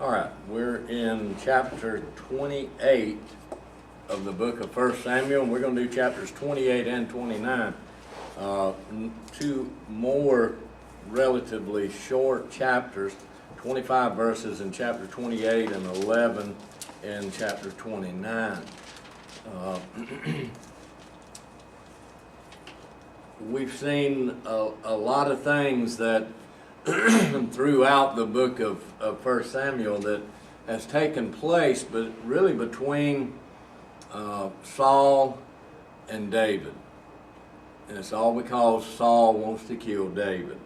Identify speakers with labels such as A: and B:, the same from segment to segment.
A: All right, we're in chapter 28 of the book of 1 Samuel, and we're going to do chapters 28 and 29. Two more relatively short chapters, 25 verses in chapter 28 and 11 in chapter 29. We've seen a lot of things that throughout the book of 1 Samuel that has taken place, but really between Saul and David. And it's all because Saul wants to kill David.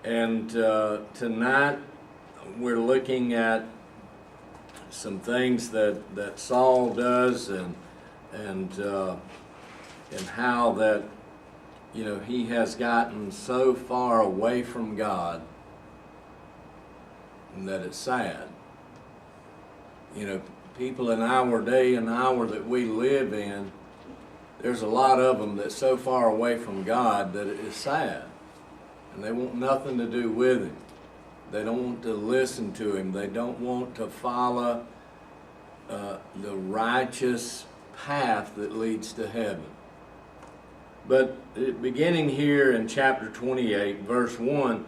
A: And tonight we're looking at some things that Saul does and how that he has gotten so far away from God that it's sad. People in our day and hour that we live in, there's a lot of them that's so far away from God that it is sad. And they want nothing to do with Him. They don't want to listen to Him. They don't want to follow the righteous path that leads to heaven. But beginning here in chapter 28, verse 1,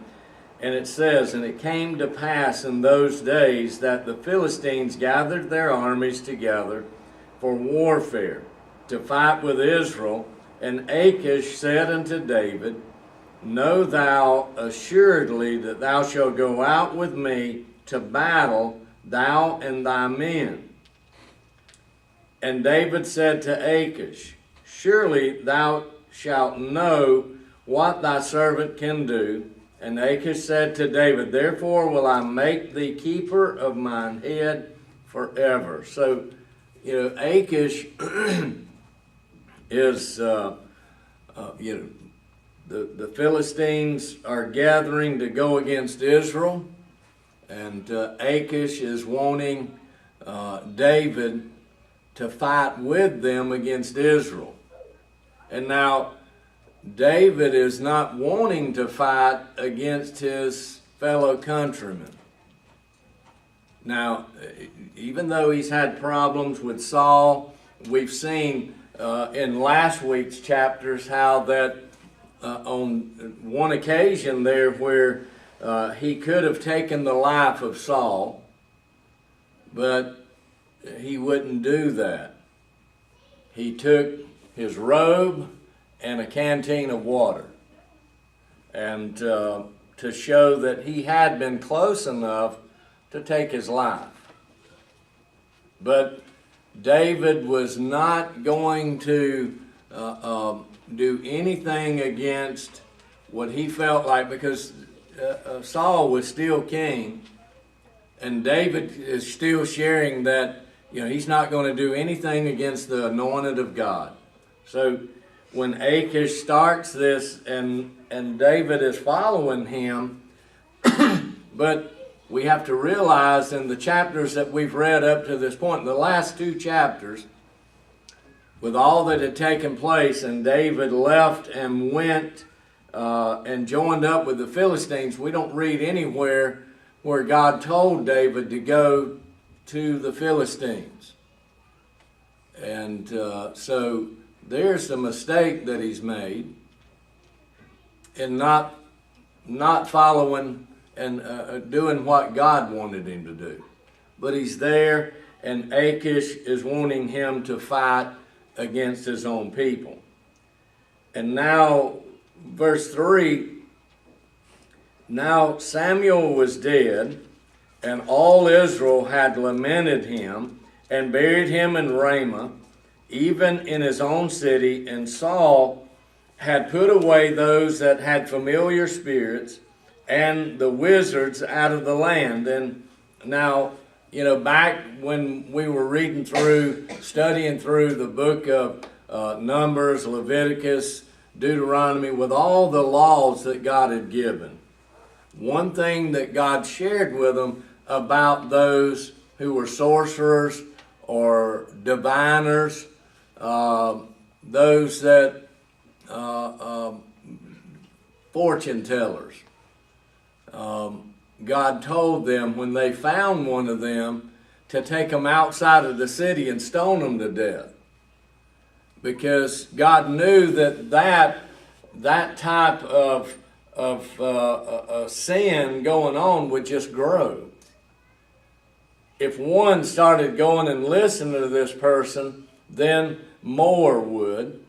A: and it says, "And it came to pass in those days that the Philistines gathered their armies together for warfare, to fight with Israel. And Achish said unto David, Know thou assuredly that thou shalt go out with me to battle, thou and thy men. And David said to Achish, Surely thou shalt know what thy servant can do. And Achish said to David, Therefore will I make thee keeper of mine head forever." So, Achish is, the Philistines are gathering to go against Israel, and Achish is wanting David to fight with them against Israel. And now, David is not wanting to fight against his fellow countrymen. Now, even though he's had problems with Saul, we've seen in last week's chapters how that on one occasion there where he could have taken the life of Saul, but he wouldn't do that. He took his robe and a canteen of water, and to show that he had been close enough to take his life. But David was not going to do anything against what he felt like, because Saul was still king, and David is still sharing that he's not going to do anything against the anointed of God. So when Achish starts this, and David is following him, but we have to realize in the chapters that we've read up to this point, the last two chapters, with all that had taken place, and David left and went and joined up with the Philistines, we don't read anywhere where God told David to go to the Philistines. And so there's the mistake that he's made in not following and doing what God wanted him to do. But he's there, and Achish is wanting him to fight against his own people. And now, verse 3, "Now Samuel was dead, and all Israel had lamented him, and buried him in Ramah, even in his own city. And Saul had put away those that had familiar spirits and the wizards out of the land." And now, back when we were studying through the book of Numbers, Leviticus, Deuteronomy, with all the laws that God had given, one thing that God shared with them about those who were sorcerers or diviners, those that fortune tellers, God told them when they found one of them to take them outside of the city and stone them to death. Because God knew that type of sin going on would just grow. If one started going and listening to this person, then more would.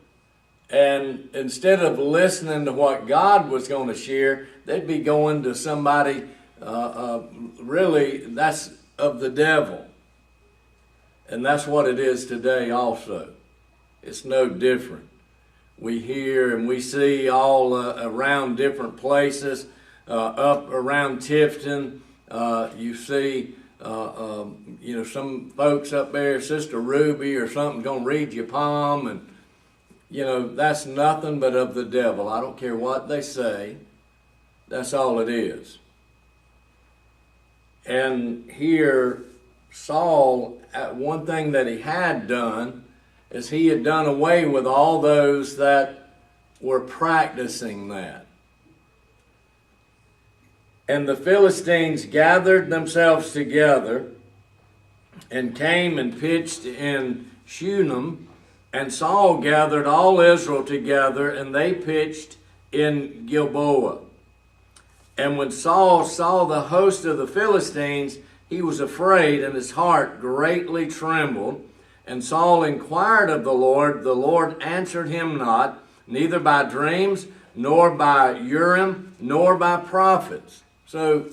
A: And instead of listening to what God was going to share, they'd be going to somebody really that's of the devil. And that's what it is today also. It's no different. We hear and we see all around different places, up around Tifton. You see, some folks up there, Sister Ruby or something, going to read your palm, and that's nothing but of the devil. I don't care what they say. That's all it is. And here, Saul, one thing that he had done is he had done away with all those that were practicing that. And the Philistines gathered themselves together and came and pitched in Shunem, and Saul gathered all Israel together, and they pitched in Gilboa. And when Saul saw the host of the Philistines, he was afraid, and his heart greatly trembled. And Saul inquired of the Lord answered him not, neither by dreams, nor by Urim, nor by prophets. So,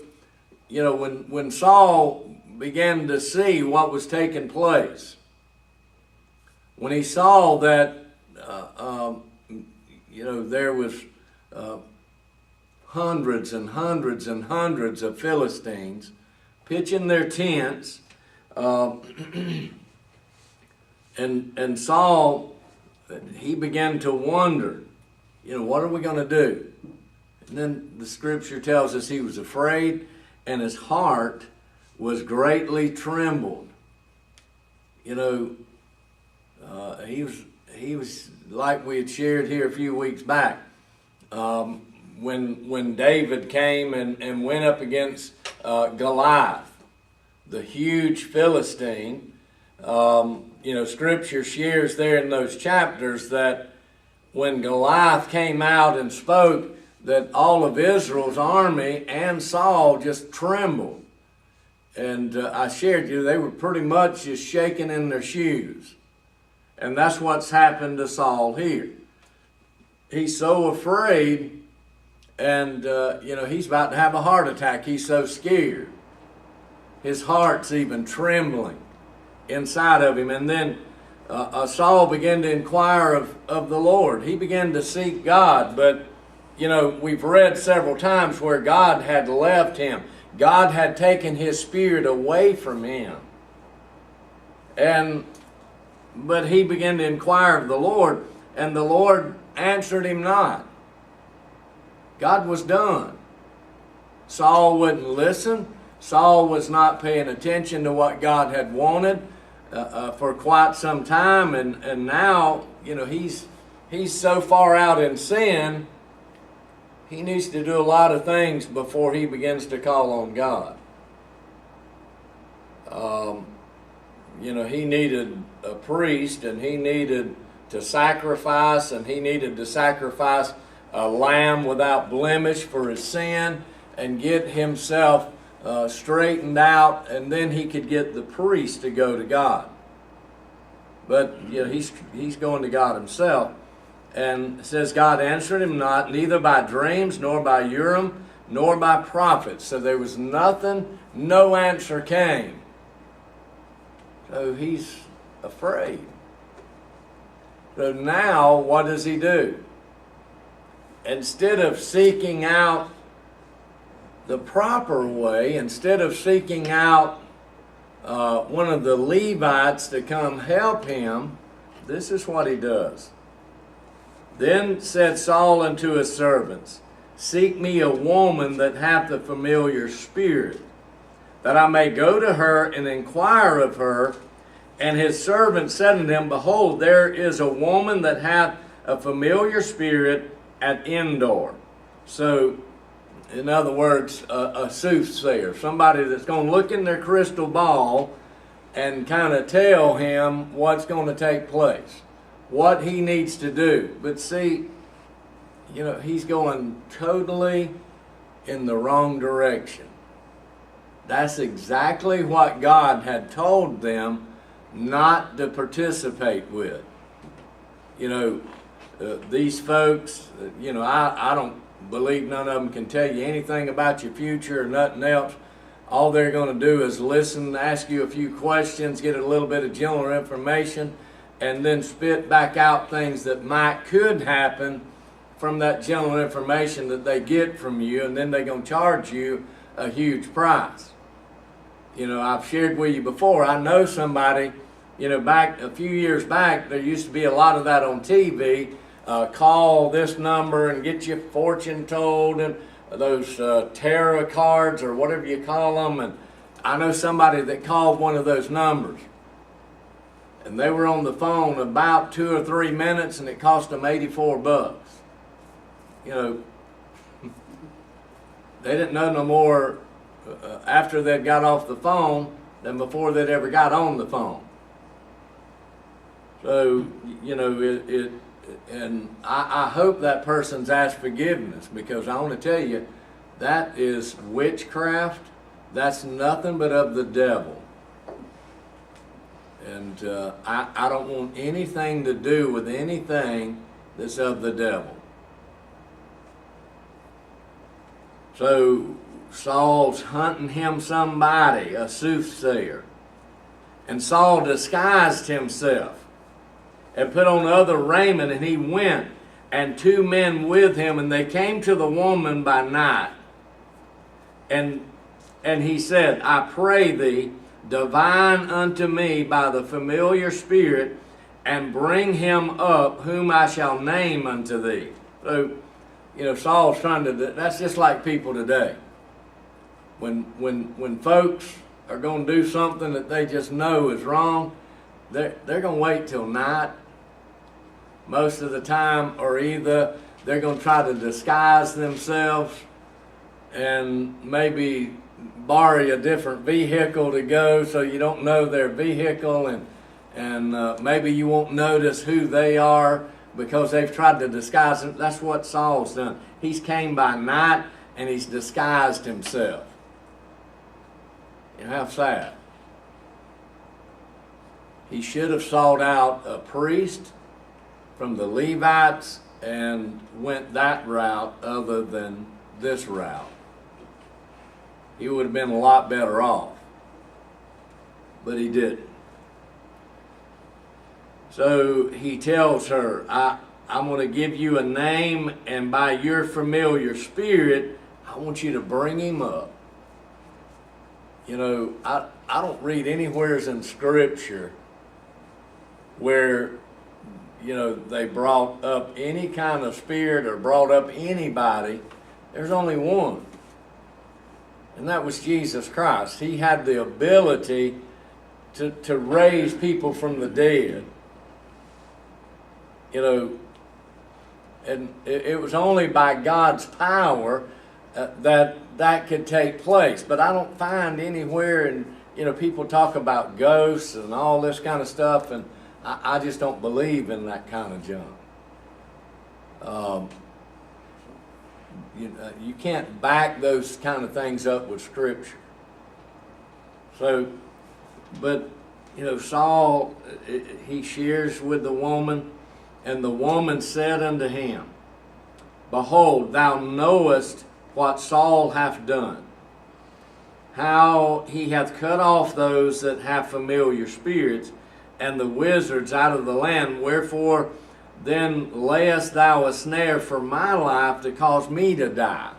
A: when Saul began to see what was taking place, when he saw that, there was hundreds and hundreds and hundreds of Philistines pitching their tents, and Saul, he began to wonder, what are we going to do? And then the scripture tells us he was afraid, and his heart was greatly trembled. He was like we had shared here a few weeks back, when David came and went up against Goliath, the huge Philistine. Scripture shares there in those chapters that when Goliath came out and spoke, that all of Israel's army and Saul just trembled. And I shared you, they were pretty much just shaking in their shoes. And that's what's happened to Saul here. He's so afraid, and he's about to have a heart attack. He's so scared. His heart's even trembling inside of him. And then Saul began to inquire of the Lord. He began to seek God, but we've read several times where God had left him. God had taken his spirit away from him. But he began to inquire of the Lord, and the Lord answered him not. God was done. Saul wouldn't listen. Saul was not paying attention to what God had wanted for quite some time, and now he's so far out in sin. He needs to do a lot of things before he begins to call on God. He needed a priest, and he needed to sacrifice, and he needed to sacrifice a lamb without blemish for his sin and get himself straightened out, and then he could get the priest to go to God. But he's going to God himself. And it says, God answered him not, neither by dreams, nor by Urim, nor by prophets. So there was nothing, no answer came. So he's afraid. So now, what does he do? Instead of seeking out the proper way, instead of seeking out one of the Levites to come help him, this is what he does. Then said Saul unto his servants, Seek me a woman that hath a familiar spirit, that I may go to her and inquire of her. And his servant said unto him, Behold, there is a woman that hath a familiar spirit at Endor. So In other words, a soothsayer, somebody that's going to look in their crystal ball and kind of tell him what's going to take place, what he needs to do. But see, he's going totally in the wrong direction. That's exactly what God had told them not to participate with. These folks, I don't believe none of them can tell you anything about your future or nothing else. All they're going to do is listen, ask you a few questions, get a little bit of general information, and then spit back out things that could happen from that general information that they get from you, and then they're going to charge you a huge price. I've shared with you before, I know somebody, back a few years back, there used to be a lot of that on TV. Call this number and get your fortune told, and those tarot cards or whatever you call them. And I know somebody that called one of those numbers, and they were on the phone about 2 or 3 minutes, and it cost them $84. They didn't know no more after they'd got off the phone than before they'd ever got on the phone. So, and I hope that person's asked forgiveness, because I want to tell you, that is witchcraft. That's nothing but of the devil. And I don't want anything to do with anything that's of the devil. So Saul's hunting him somebody, a soothsayer. And Saul disguised himself and put on other raiment, and he went, and 2 men with him, and they came to the woman by night. And he said, I pray thee, divine unto me by the familiar spirit, and bring him up, whom I shall name unto thee. So, Saul's trying to, that's just like people today. When folks are going to do something that they just know is wrong, they're going to wait till night most of the time, or either they're going to try to disguise themselves and maybe borrow a different vehicle to go so you don't know their vehicle, and maybe you won't notice who they are because they've tried to disguise them. That's what Saul's done. He's came by night and he's disguised himself. How sad. He should have sought out a priest from the Levites and went that route other than this route. He would have been a lot better off. But he didn't. So he tells her, I'm going to give you a name, and by your familiar spirit, I want you to bring him up. I don't read anywhere in Scripture where, they brought up any kind of spirit or brought up anybody. There's only one. And that was Jesus Christ. He had the ability to raise people from the dead. And it was only by God's power that could take place. But I don't find anywhere, and people talk about ghosts and all this kind of stuff, and I just don't believe in that kind of junk. You can't back those kind of things up with Scripture. So, but Saul, he shares with the woman, and the woman said unto him, Behold, thou knowest what Saul hath done, how he hath cut off those that have familiar spirits, and the wizards out of the land. Wherefore then layest thou a snare for my life to cause me to die?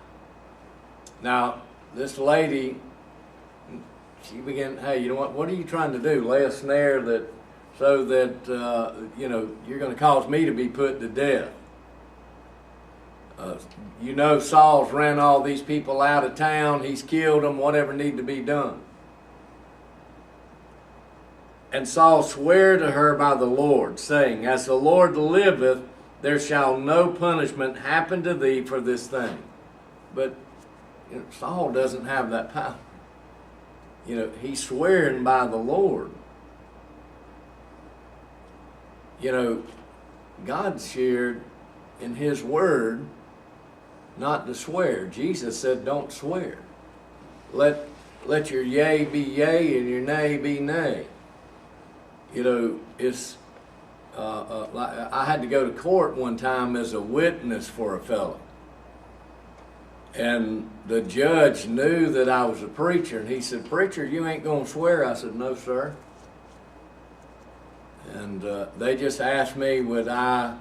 A: Now, this lady, she began, hey, what are you trying to do? Lay a snare so that you're going to cause me to be put to death. Saul's ran all these people out of town. He's killed them, whatever need to be done. And Saul sware to her by the Lord, saying, As the Lord liveth, there shall no punishment happen to thee for this thing. But Saul doesn't have that power. He's swearing by the Lord. God shared in His Word not to swear. Jesus said, don't swear. Let your yea be yea and your nay be nay. It's I had to go to court one time as a witness for a fellow. And the judge knew that I was a preacher, and he said, "Preacher, you ain't going to swear." I said, "No, sir." And they just asked me, would I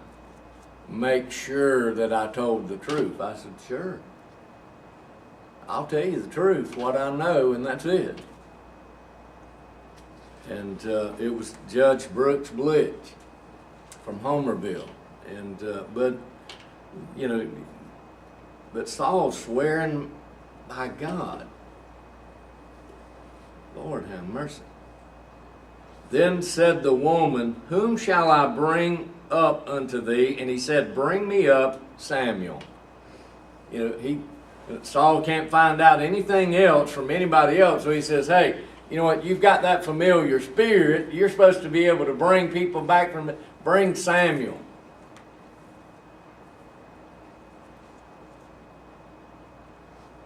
A: make sure that I told the truth? I said, "Sure. I'll tell you the truth, what I know, and that's it." And it was Judge Brooks Blitch from Homerville. And but Saul's swearing by God. Lord have mercy. Then said the woman, "Whom shall I bring up unto thee?" And he said, "Bring me up Samuel." Saul can't find out anything else from anybody else, so he says, "Hey, you know what? You've got that familiar spirit. You're supposed to be able to bring people back from it. Bring Samuel."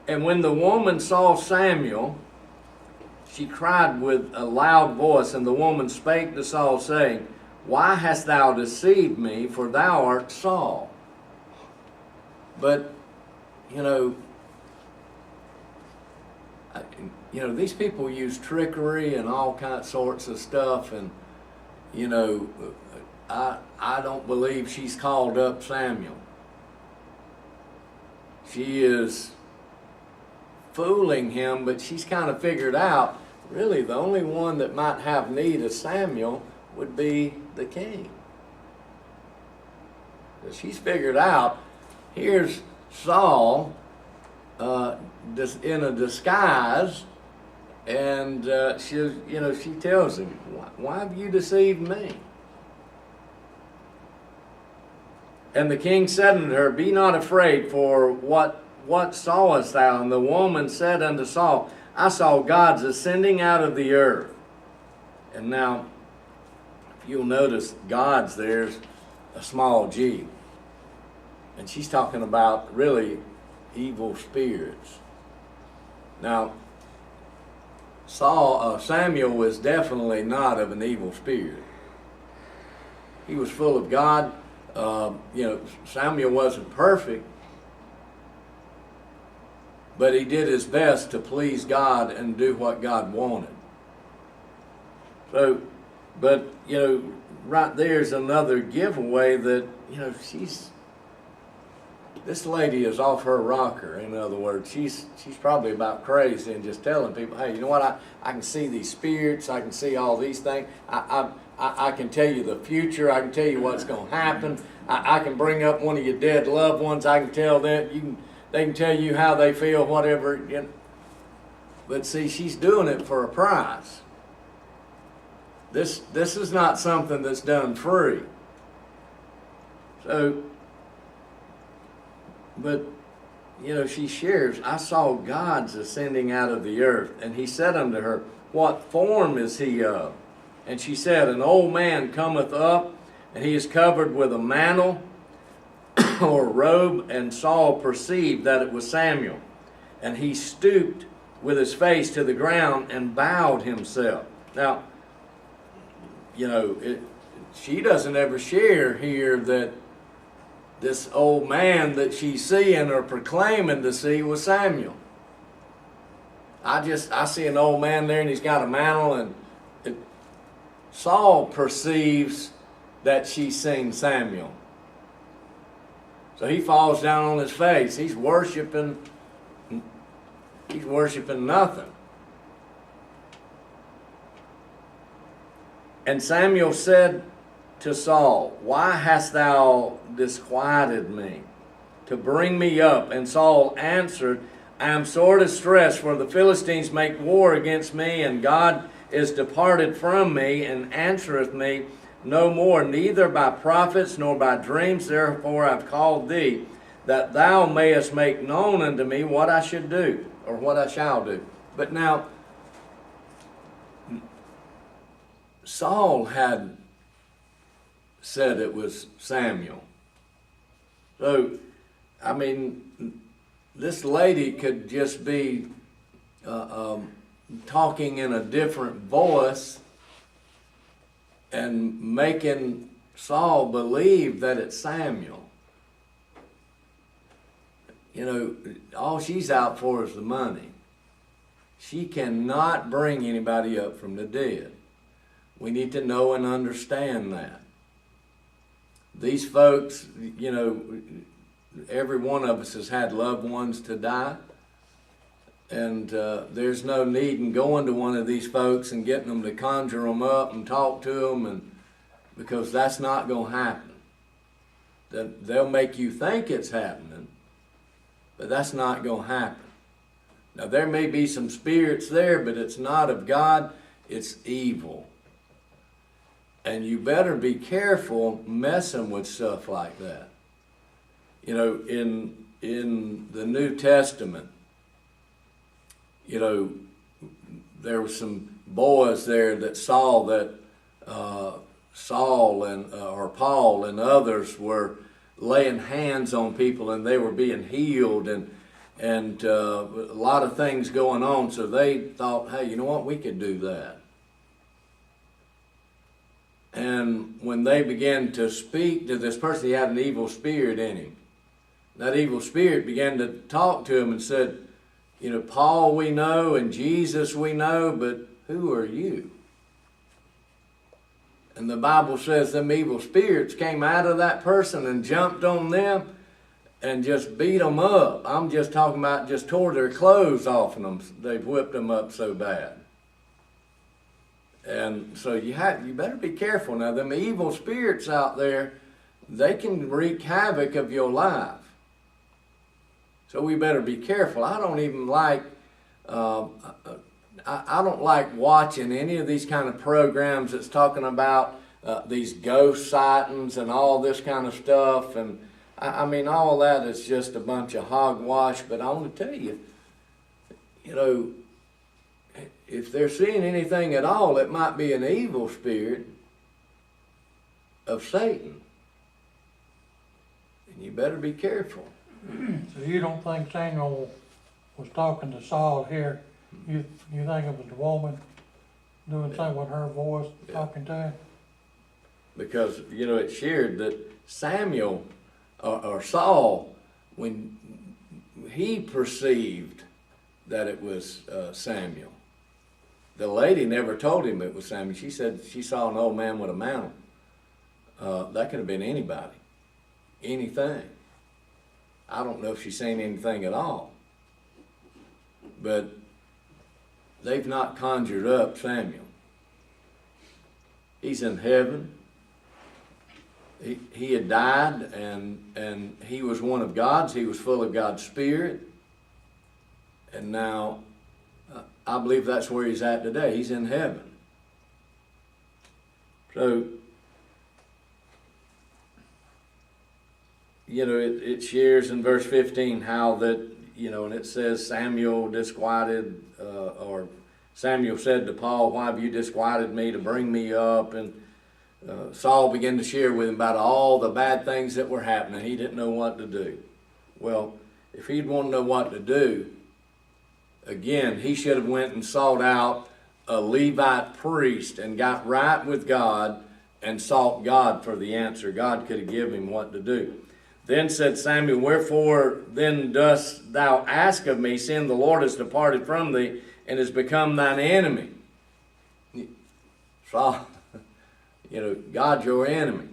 A: And when the woman saw Samuel, she cried with a loud voice, and the woman spake to Saul, saying, "Why hast thou deceived me? For thou art Saul." But, these people use trickery and all sorts of stuff, and, I don't believe she's called up Samuel. She is fooling him, but she's kind of figured out, really, the only one that might have need of Samuel would be the king. She's figured out, here's Saul in a disguise, and she tells him, "Why have you deceived me?" And the king said unto her, "Be not afraid, for what sawest thou?" And the woman said unto Saul, "I saw gods ascending out of the earth." And now, if you'll notice, gods, there's a small g. And she's talking about really evil spirits. Now, Samuel was definitely not of an evil spirit. He was full of God. Samuel wasn't perfect, but he did his best to please God and do what God wanted. So, but, right there's another giveaway that, this lady is off her rocker. In other words, she's probably about crazy and just telling people, "Hey, you know what? I can see these spirits. I can see all these things. I can tell you the future. I can tell you what's going to happen. I can bring up one of your dead loved ones. I can tell them. They can tell you how they feel, whatever." But see, she's doing it for a price. This is not something that's done free. So, but, she shares, "I saw gods ascending out of the earth." And he said unto her, "What form is he of?" And she said, "An old man cometh up, and he is covered with a mantle or robe." And Saul perceived that it was Samuel. And he stooped with his face to the ground and bowed himself. Now, she doesn't ever share here that this old man that she's seeing or proclaiming to see was Samuel. I see an old man there, and he's got a mantle, and Saul perceives that she's seen Samuel. So he falls down on his face. He's worshiping nothing. And Samuel said to Saul, "Why hast thou disquieted me to bring me up?" And Saul answered, "I am sore distressed, for the Philistines make war against me, and God is departed from me, and answereth me no more, neither by prophets nor by dreams. Therefore I've called thee, that thou mayest make known unto me what I should do, or what I shall do. But now, Saul had said it was Samuel. So, I mean, this lady could just be talking in a different voice and making Saul believe that it's Samuel. You know, all she's out for is the money. She cannot bring anybody up from the dead. We need to know and understand that. These folks, you know, every one of us has had loved ones to die. And there's no need in going to one of these folks and getting them to conjure them up and talk to them, because that's not going to happen. They'll make you think it's happening, but that's not going to happen. Now, there may be some spirits there, but it's not of God, it's evil. And you better be careful messing with stuff like that. You know, in the New Testament, you know, there were some boys there that saw that Saul and or Paul and others were laying hands on people and they were being healed, and a lot of things going on. So they thought, hey, you know what, we could do that. And when they began to speak to this person, he had an evil spirit in him. That evil spirit began to talk to him and said, you know, Paul we know and Jesus we know, but who are you? And the Bible says them evil spirits came out of that person and jumped on them and just beat them up. I'm just talking about just tore their clothes off of them. They've whipped them up so bad. And so you better be careful. Now, them evil spirits out there, they can wreak havoc of your life. So we better be careful. I don't even like, I don't like watching any of these kind of programs that's talking about these ghost sightings and all this kind of stuff. And I mean, all that is just a bunch of hogwash. But I want to tell you, you know, if they're seeing anything at all, it might be an evil spirit of Satan. And you better be careful.
B: So you don't think Samuel was talking to Saul here? You think it was the woman doing something with her voice, talking to him?
A: Because, you know, it's shared that Samuel, or Saul, when he perceived that it was Samuel, the lady never told him it was Samuel. She said she saw an old man with a mantle. That could have been anybody, anything. I don't know if she's seen anything at all. But they've not conjured up Samuel. He's in heaven. He had died, and he was one of God's. He was full of God's Spirit. And now, I believe that's where he's at today. He's in heaven. So, you know, it shares in verse 15 how that, you know, and it says Samuel disquieted, or Samuel said to Paul, why have you disquieted me to bring me up? And Saul began to share with him about all the bad things that were happening. He didn't know what to do. Well, if he'd want to know what to do, again, he should have went and sought out a Levite priest and got right with God and sought God for the answer. God could have given him what to do. Then said Samuel, wherefore then dost thou ask of me, seeing the Lord has departed from thee and has become thine enemy? Saul, you know, God's your enemy.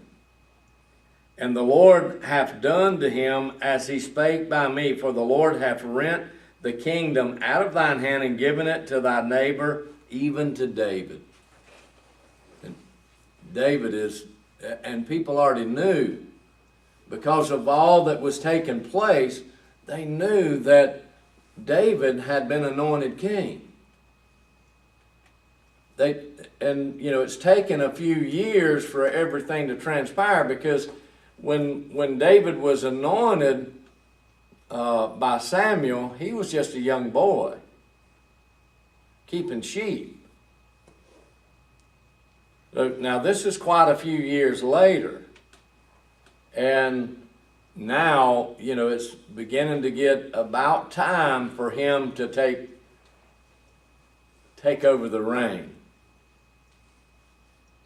A: And the Lord hath done to him as he spake by me, for the Lord hath rent the kingdom out of thine hand and given it to thy neighbor, even to David. And David is, and people already knew, because of all that was taking place, they knew that David had been anointed king. And you know, it's taken a few years for everything to transpire, because when David was anointed, by Samuel, he was just a young boy keeping sheep. Now, this is quite a few years later, and now, it's beginning to get about time for him to take over the reign.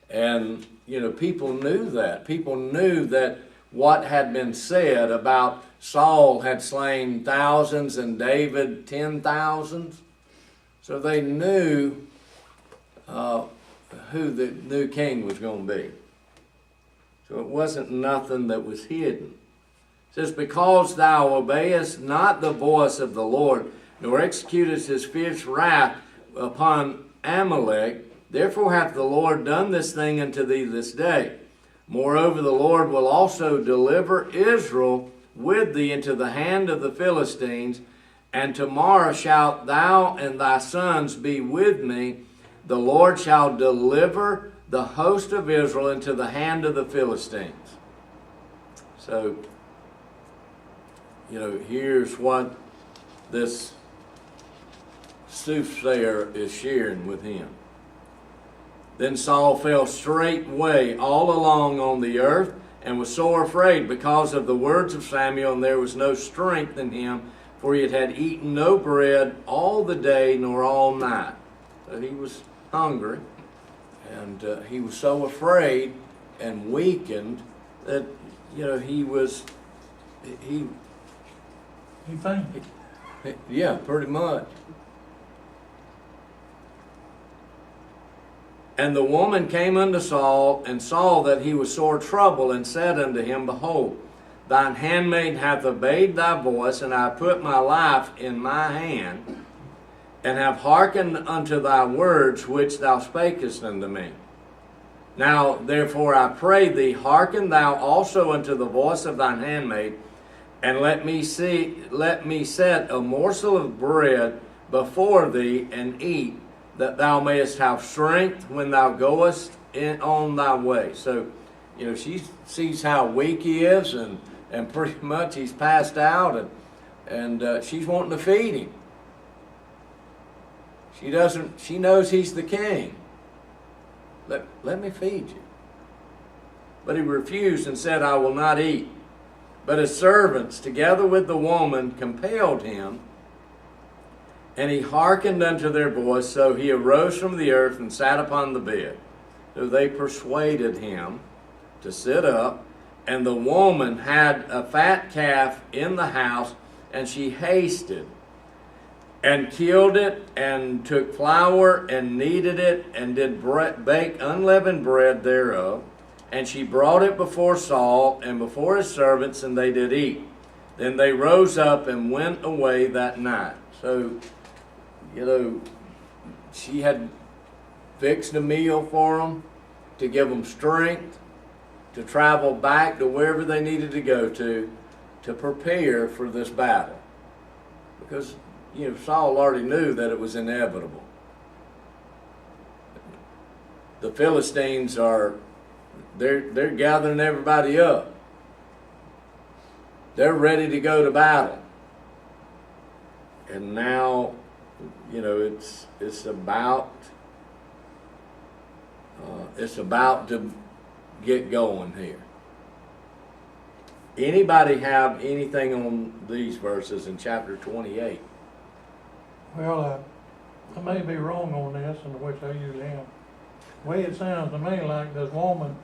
A: And, people knew that. People knew that what had been said about Saul had slain thousands and David 10,000s. So they knew who the new king was going to be. So it wasn't nothing that was hidden. It says, because thou obeyest not the voice of the Lord, nor executest his fierce wrath upon Amalek, therefore hath the Lord done this thing unto thee this day. Moreover, the Lord will also deliver Israel with thee into the hand of the Philistines, and tomorrow shalt thou and thy sons be with me. The Lord shall deliver the host of Israel into the hand of the Philistines. So, here's what this soothsayer is sharing with him. Then Saul fell straightway all along on the earth, and was sore afraid because of the words of Samuel, and there was no strength in him, for he had eaten no bread all the day nor all night. So he was hungry, and he was so afraid and weakened that he
B: fainted.
A: Yeah, pretty much. And the woman came unto Saul, and saw that he was sore troubled, and said unto him, Behold, thine handmaid hath obeyed thy voice, and I put my life in my hand, and have hearkened unto thy words which thou spakest unto me. Now therefore I pray thee, hearken thou also unto the voice of thine handmaid, and let me set a morsel of bread before thee, and eat, that thou mayest have strength when thou goest on thy way. So, she sees how weak he is, and pretty much he's passed out, and she's wanting to feed him. She knows he's the king. Let me feed you. But he refused and said, I will not eat. But his servants, together with the woman, compelled him, and he hearkened unto their voice. So he arose from the earth and sat upon the bed. So they persuaded him to sit up. And the woman had a fat calf in the house, and she hasted and killed it, and took flour and kneaded it, and did bake unleavened bread thereof. And she brought it before Saul and before his servants, and they did eat. Then they rose up and went away that night. So, she had fixed a meal for them to give them strength to travel back to wherever they needed to go to prepare for this battle. Because, Saul already knew that it was inevitable. The Philistines they're gathering everybody up. They're ready to go to battle. And now, it's about to get going here. Anybody have anything on these verses in chapter 28?
B: Well, I may be wrong on this, and which I usually am. The way it sounds to me like this woman,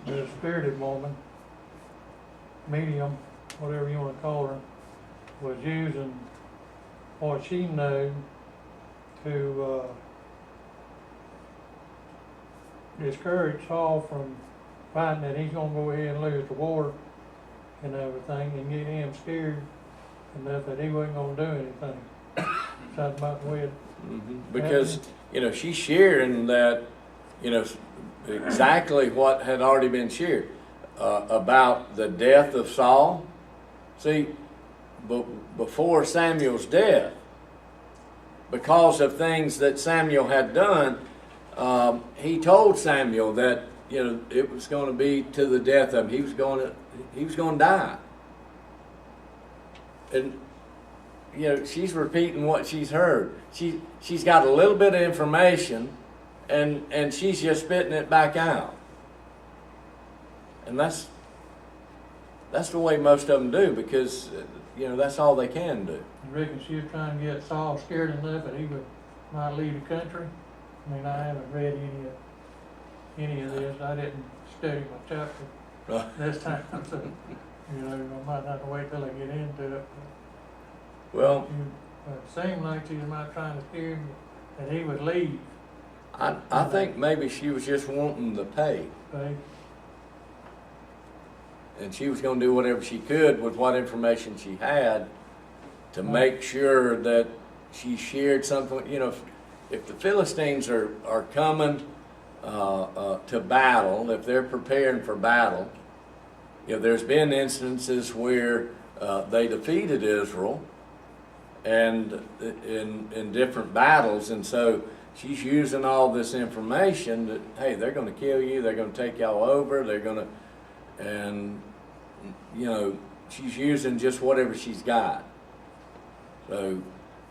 B: this spirited woman, medium, whatever you want to call her, was using what she knew to discourage Saul from fighting, that he's going to go ahead and lose the war and everything, and get him scared enough that he wasn't going to do anything. That's about the way it
A: Because, she's sharing that, exactly what had already been shared about the death of Saul. See, before Samuel's death, because of things that Samuel had done, he told Samuel that it was going to be to the death of him. He was going to die. and you know, she's repeating what she's heard. She's got a little bit of information, and she's just spitting it back out. And that's the way most of them do, because you know, that's all they can do.
B: You reckon she was trying to get Saul scared enough that he might leave the country? I mean, I haven't read any of this. I didn't study my chapter this time, so you know, I might have to wait till I get into it.
A: Well,
B: It seemed like she was not trying to scare him that he would leave.
A: I think maybe she was just wanting the pay,
B: Okay?
A: and she was going to do whatever she could with what information she had to make sure that she shared something. You know, if the Philistines are coming to battle, if they're preparing for battle, you know, there's been instances where they defeated Israel, and in different battles, and so she's using all this information that, hey, they're going to kill you, they're going to take y'all over, they're going to, and you know, she's using just whatever she's got. So,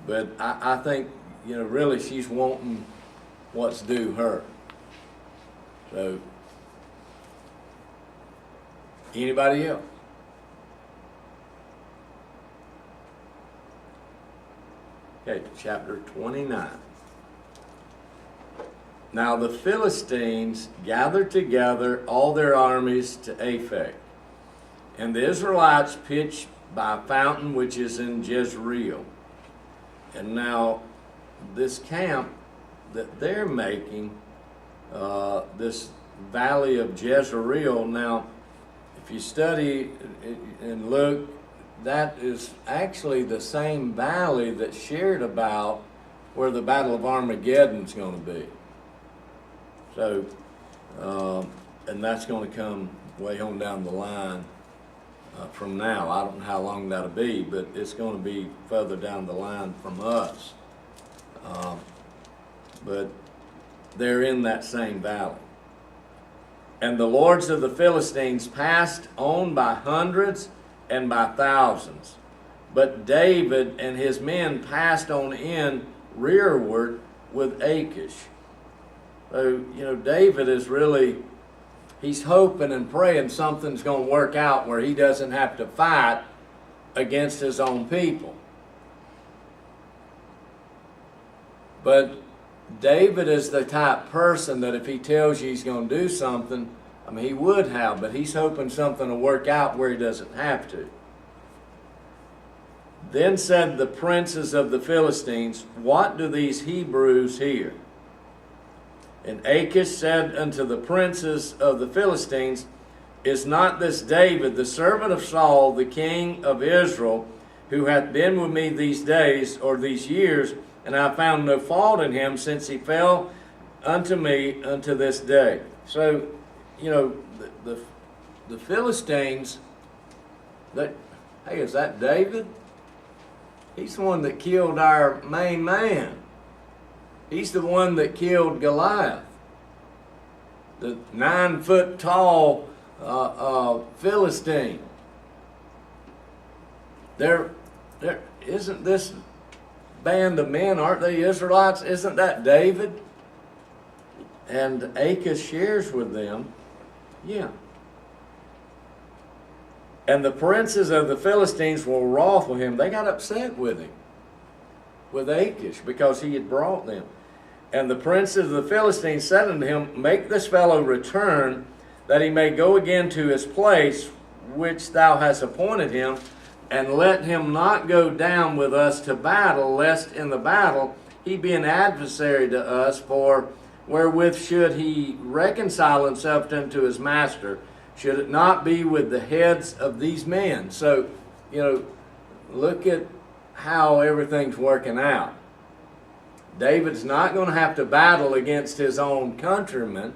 A: but I think, you know, really she's wanting what's due her. So, anybody else? Okay, chapter 29. Now the Philistines gathered together all their armies to Aphek, and the Israelites pitched by a fountain which is in Jezreel. And now this camp that they're making, this valley of Jezreel, now if you study and look, that is actually the same valley that's shared about where the Battle of Armageddon is going to be. So, and that's going to come way on down the line from now. I don't know how long that'll be, but it's going to be further down the line from us. But they're in that same valley. And the lords of the Philistines passed on by hundreds and by thousands. But David and his men passed on in rearward with Achish. So, you know, David is really, he's hoping and praying something's going to work out where he doesn't have to fight against his own people. But David is the type person that if he tells you he's going to do something, I mean, he would have, but he's hoping something will work out where he doesn't have to. Then said the princes of the Philistines, what do these Hebrews hear? And Achish said unto the princes of the Philistines, is not this David, the servant of Saul, the king of Israel, who hath been with me these days, or these years, and I found no fault in him since he fell unto me unto this day? So, you know, the Philistines, hey, is that David? He's the one that killed our main man. He's the one that killed Goliath, the 9-foot tall Philistine. There isn't this band of men, aren't they Israelites? Isn't that David? And Achish shares with them, yeah. And the princes of the Philistines were wroth with him. They got upset with him, with Achish, because he had brought them. And the princes of the Philistines said unto him, make this fellow return, that he may go again to his place, which thou hast appointed him, and let him not go down with us to battle, lest in the battle he be an adversary to us, for wherewith should he reconcile himself unto his master? Should it not be with the heads of these men? So, you know, look at how everything's working out. David's not going to have to battle against his own countrymen.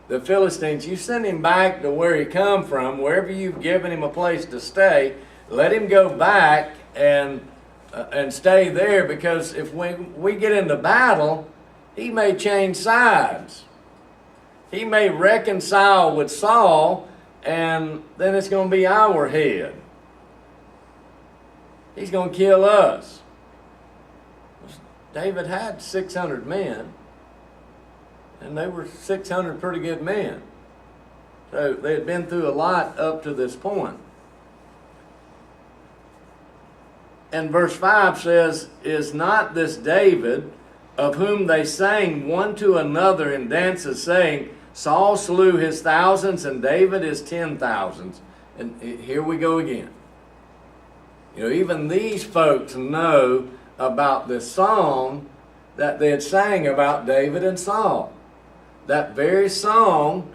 A: The Philistines, you send him back to where he come from, wherever you've given him a place to stay. Let him go back and stay there, because if we get into battle, he may change sides. He may reconcile with Saul, and then it's going to be our head. He's going to kill us. David had 600 men, and they were 600 pretty good men. So they had been through a lot up to this point. And verse 5 says, "Is not this David, of whom they sang one to another in dances, saying, Saul slew his thousands and David his 10,000s." And here we go again. You know, even these folks know about this song that they had sang about David and Saul. That very song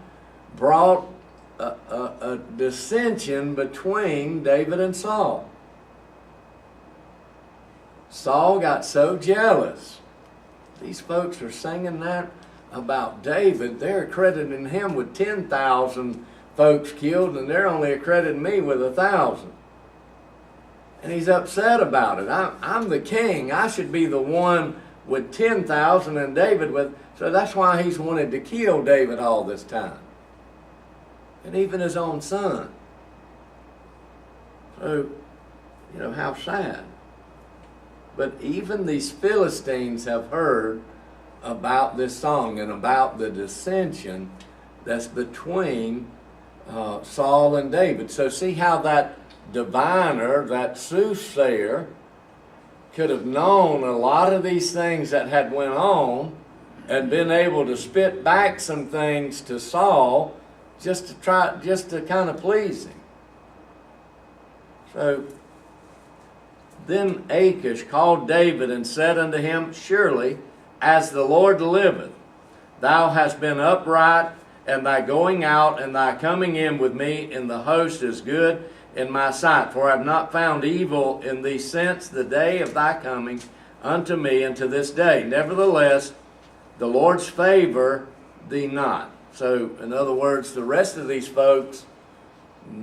A: brought a dissension between David and Saul. Saul got so jealous. These folks are singing that about David. They're crediting him with 10,000 folks killed, and they're only crediting me with 1,000. And he's upset about it. I'm the king. I should be the one with 10,000 and David with... So that's why he's wanted to kill David all this time. And even his own son. So, you know, how sad. But even these Philistines have heard about this song and about the dissension that's between Saul and David. So see how that diviner, that soothsayer, could have known a lot of these things that had went on and been able to spit back some things to Saul just to kind of please him. So then Achish called David and said unto him, "Surely, as the Lord liveth, thou hast been upright, and thy going out and thy coming in with me in the host is good in my sight. For I have not found evil in thee since the day of thy coming unto me unto this day. Nevertheless, the Lord's favor thee not." So, in other words, the rest of these folks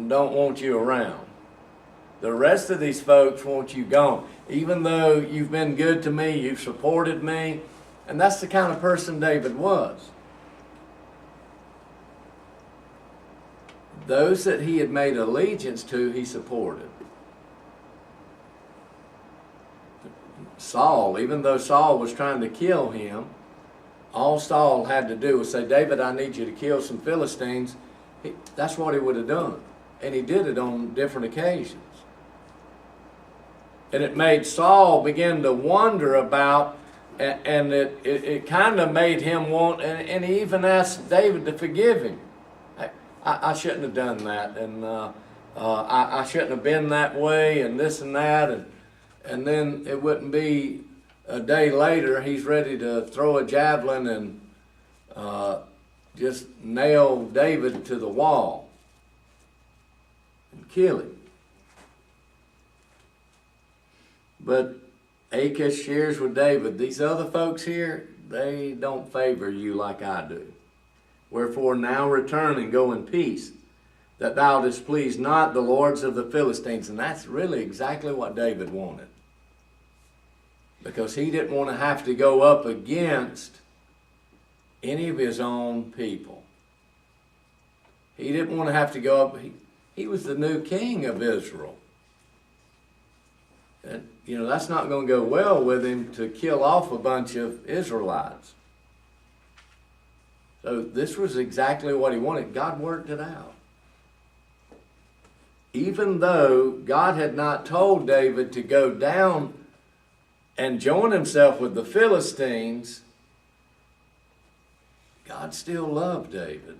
A: don't want you around. The rest of these folks want you gone. Even though you've been good to me, you've supported me. And that's the kind of person David was. Those that he had made allegiance to, he supported. Saul, even though Saul was trying to kill him, all Saul had to do was say, "David, I need you to kill some Philistines." That's what he would have done. And he did it on different occasions. And it made Saul begin to wonder about, and it kind of made him want, and he even asked David to forgive him. I shouldn't have done that, and I shouldn't have been that way, and this and that, and then it wouldn't be a day later he's ready to throw a javelin and just nail David to the wall and kill him. But Achish shares with David, "These other folks here, they don't favor you like I do. Wherefore now return and go in peace, that thou displease not the lords of the Philistines." And that's really exactly what David wanted. Because he didn't want to have to go up against any of his own people. He didn't want to have to go up. He was the new king of Israel. And, you know, that's not going to go well with him to kill off a bunch of Israelites. So this was exactly what he wanted. God worked it out. Even though God had not told David to go down and join himself with the Philistines, God still loved David.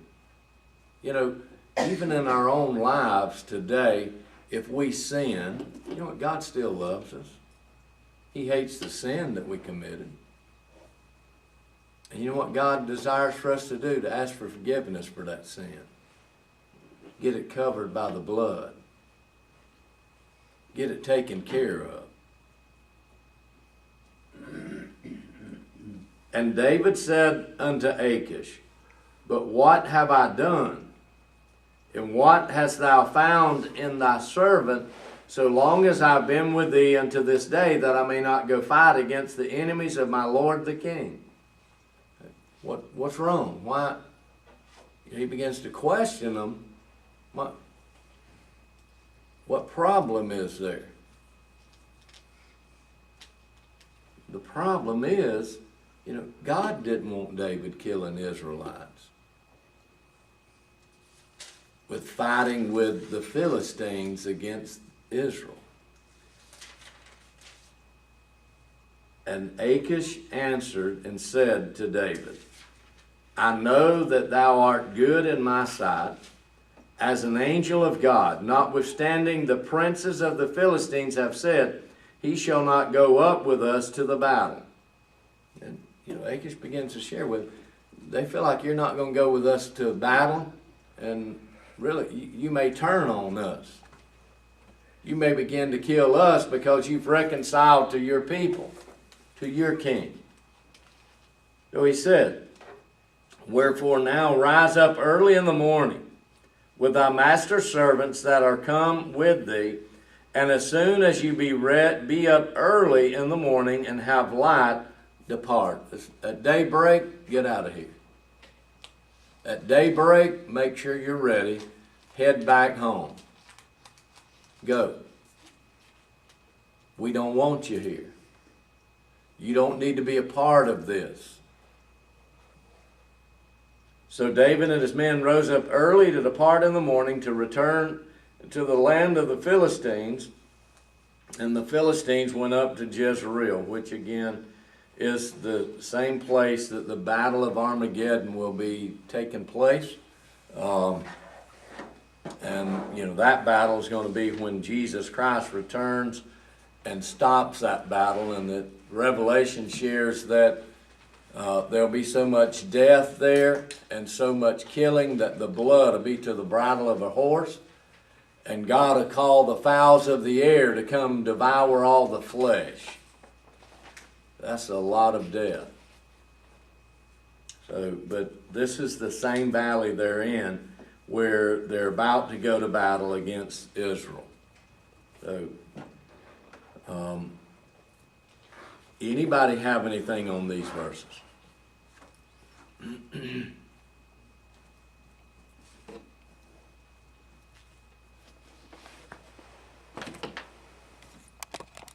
A: You know, even in our own lives today, if we sin, you know what? God still loves us. He hates the sin that we committed. And you know what God desires for us to do? To ask for forgiveness for that sin. Get it covered by the blood. Get it taken care of. And David said unto Achish, "But what have I done? And what hast thou found in thy servant, so long as I've been with thee unto this day, that I may not go fight against the enemies of my lord the king?" What's wrong? Why? He begins to question them. What problem is there? the problem is, God didn't want David killing Israelites with fighting with the Philistines against Israel. And Achish answered and said to David, I know that thou art good in my sight, as an angel of God. Notwithstanding, the princes of the Philistines have said, he shall not go up with us to the battle. And, Achish begins to share with them, they feel like you're not going to go with us to battle, and really, you may turn on us. You may begin to kill us because you've reconciled to your people, to your king. So he said, wherefore now rise up early in the morning with thy master's servants that are come with thee, and as soon as you be up early in the morning and have light, depart. At daybreak, get out of here. At daybreak, make sure you're ready. Head back home. Go. We don't want you here. You don't need to be a part of this. So David and his men rose up early to depart in the morning to return to the land of the Philistines. And the Philistines went up to Jezreel, which again is the same place that the Battle of Armageddon will be taking place. That battle is going to be when Jesus Christ returns and stops that battle. And the Revelation shares that there'll be so much death there and so much killing that the blood will be to the bridle of a horse. And God will call the fowls of the air to come devour all the flesh. That's a lot of death. But this is the same valley they're in where they're about to go to battle against Israel. So, anybody have anything on these verses?